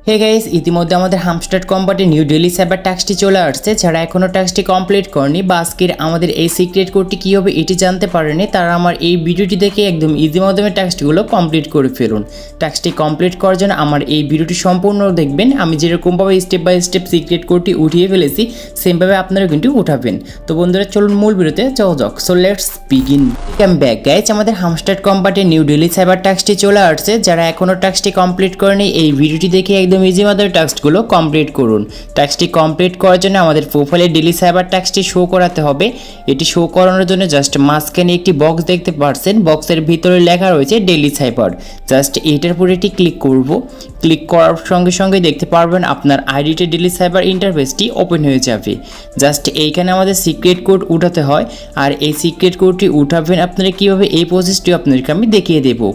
Hey guys, ইতিমধ্যে আমাদের hamster কোম্পানির নিউ ডেইলি সাইবার টাস্কটি চলে আসছে। যারা এখনও টাস্কটি কমপ্লিট করেনি বা আজকের আমাদের এই সিক্রেট কোডটি কী হবে এটি জানতে পারেনি, তারা আমার এই ভিডিওটি দেখে একদম ইজি মাধ্যমে টাস্কটিগুলো কমপ্লিট করে ফেলুন। টাস্কটি কমপ্লিট করার জন্য আমার এই ভিডিওটি সম্পূর্ণ দেখবেন। আমি যেরকমভাবে স্টেপ বাই স্টেপ সিক্রেট কোডটি উঠিয়ে ফেলেছি সেমভাবে আপনারা কিন্তু উঠাবেন। তো বন্ধুরা চলুন মূল ভিডিওতে যাওয়া যাক। So let's begin. Back guys, আমাদের হামস্টার কোম্পানির নিউ ডেইলি সাইবার টাস্কটি চলে আসছে। যারা এখনও টাস্কটি কমপ্লিট করেনি এই ভিডিওটি দেখে একদম ইজি মাধ্যমে টাস্কগুলো কমপ্লিট করুন। টাস্কটি কমপ্লিট করার জন্য আমাদের প্রোফাইলে ডেইলি সাইবার টাস্কটি শো করাতে হবে। এটি শো করানোর জন্য জাস্ট মাঝখানে একটি বক্স দেখতে পাচ্ছেন, বক্সের ভিতরে লেখা রয়েছে ডেইলি সাইবার। জাস্ট এইটার উপরে এটি ক্লিক করব। ক্লিক করার সঙ্গে সঙ্গে দেখতে পারবেন আপনার আইডিতে ডেইলি সাইবার ইন্টারফেসটি ওপেন হয়ে যাবে। জাস্ট এইখানে আমাদের সিক্রেট কোড উঠাতে হয়, আর এই সিক্রেট কোডটি উঠাবেন আপনারা কীভাবে এই প্রসেসটি আপনাদেরকে আমি দেখিয়ে দেবো।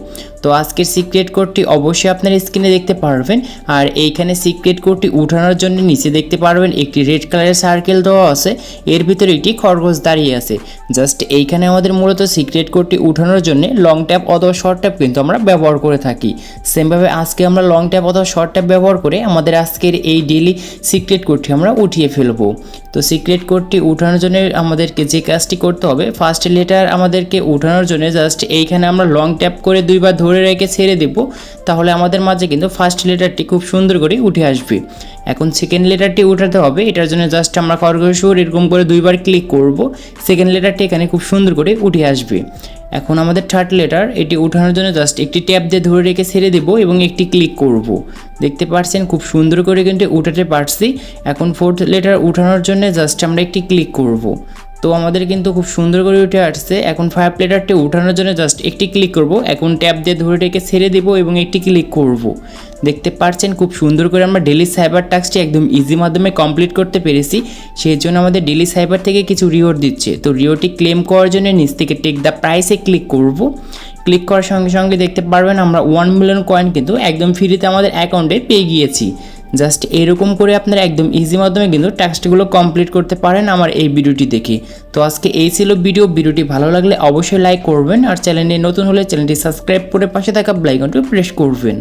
তো আজকের সিক্রেট কোডটি অবশ্যই আপনার স্ক্রিনে দেখতে পারবেন। আর এইখানে সিক্রেট কোডটি উঠানোর জন্য নিচে দেখতে পারবেন একটি রেড কালারের সার্কেল দেওয়া আছে, এর ভিতরে একটি খরগোশ দাঁড়িয়ে আছে। জাস্ট এইখানে আমাদের মূলত সিক্রেট কোডটি উঠানোর জন্য লং ট্যাপ অথবা শর্ট ট্যাপ কিন্তু আমরা ব্যবহার করে থাকি। সেমভাবে আজকে আমরা লং ট্যাপ অথবা শর্ট ট্যাপ ব্যবহার করে আমাদের আজকের এই ডেইলি সিক্রেট কোডটি আমরা উঠিয়ে ফেলবো। তো সিক্রেট কোডটি উঠানোর জন্য আমাদেরকে যে কাজটি করতে হবে, ফার্স্ট লেটার আমাদেরকে উঠানোর জন্য জাস্ট এইখানে আমরা লং ট্যাপ করে দুইবার ধরে রেখে ছেড়ে দেব, তাহলে আমাদের মাঝে কিন্তু ফার্স্ট লেটারটি খুব সুন্দর করে উঠে আসবে। এখন সেকেন্ড লেটারটি উঠাতে হবে, এটার জন্য জাস্ট আমরা খরগোশের এরকম করে দুইবার ক্লিক করব, সেকেন্ড লেটারটি এখানে খুব সুন্দর করে উঠে আসবে। এখন আমাদের থার্ড লেটার, এটি উঠানোর জন্য জাস্ট একটি ট্যাপ দিয়ে ধরে রেখে ছেড়ে দেব এবং একটি ক্লিক করব। দেখতে পাচ্ছেন খুব সুন্দর করে কিন্তু উঠাতে পারছি। এখন ফোর্থ লেটার উঠানোর জন্য জাস্ট আমরা একটি ক্লিক করব। তো আমাদের কিন্তু খুব সুন্দর করে উঠে আসছে। এখন ফাইভ লেটারটি উঠানোর জন্য জাস্ট একটি ক্লিক করব, এখন ট্যাপ দিয়ে ধরে রেখে ছেড়ে দেব এবং একটি ক্লিক করব। দেখতে পাচ্ছেন খুব সুন্দর করে আমরা ডেইলি সাইবার টাস্কটি একদম ইজি মাধ্যমে কমপ্লিট করতে পেরেছি। সেই জন্য আমাদের ডেইলি সাইবার থেকে কিছু রিওয়ার্ড দিচ্ছে। তো রিওয়ার্ডটি ক্লেম করার জন্য নিচ থেকে টেক দ্য প্রাইসে ক্লিক করব। ক্লিক করার সঙ্গে সঙ্গে দেখতে পারবেন আমরা 1 মিলিয়ন কয়েন কিন্তু একদম ফ্রিতে আমাদের অ্যাকাউন্টে পেয়ে গিয়েছি। জাস্ট এরকম করে আপনারা একদম ইজি মাধ্যমে কিন্তু টাস্কগুলো কমপ্লিট করতে পারেন আমার এই ভিডিওটি দেখে। তো আজকে এই ছিল ভিডিওটি ভালো লাগলে অবশ্যই লাইক করবেন, আর চ্যানেলে নতুন হলে চ্যানেলটি সাবস্ক্রাইব করে পাশে থাকা বেল আইকনটি প্রেস করবেন।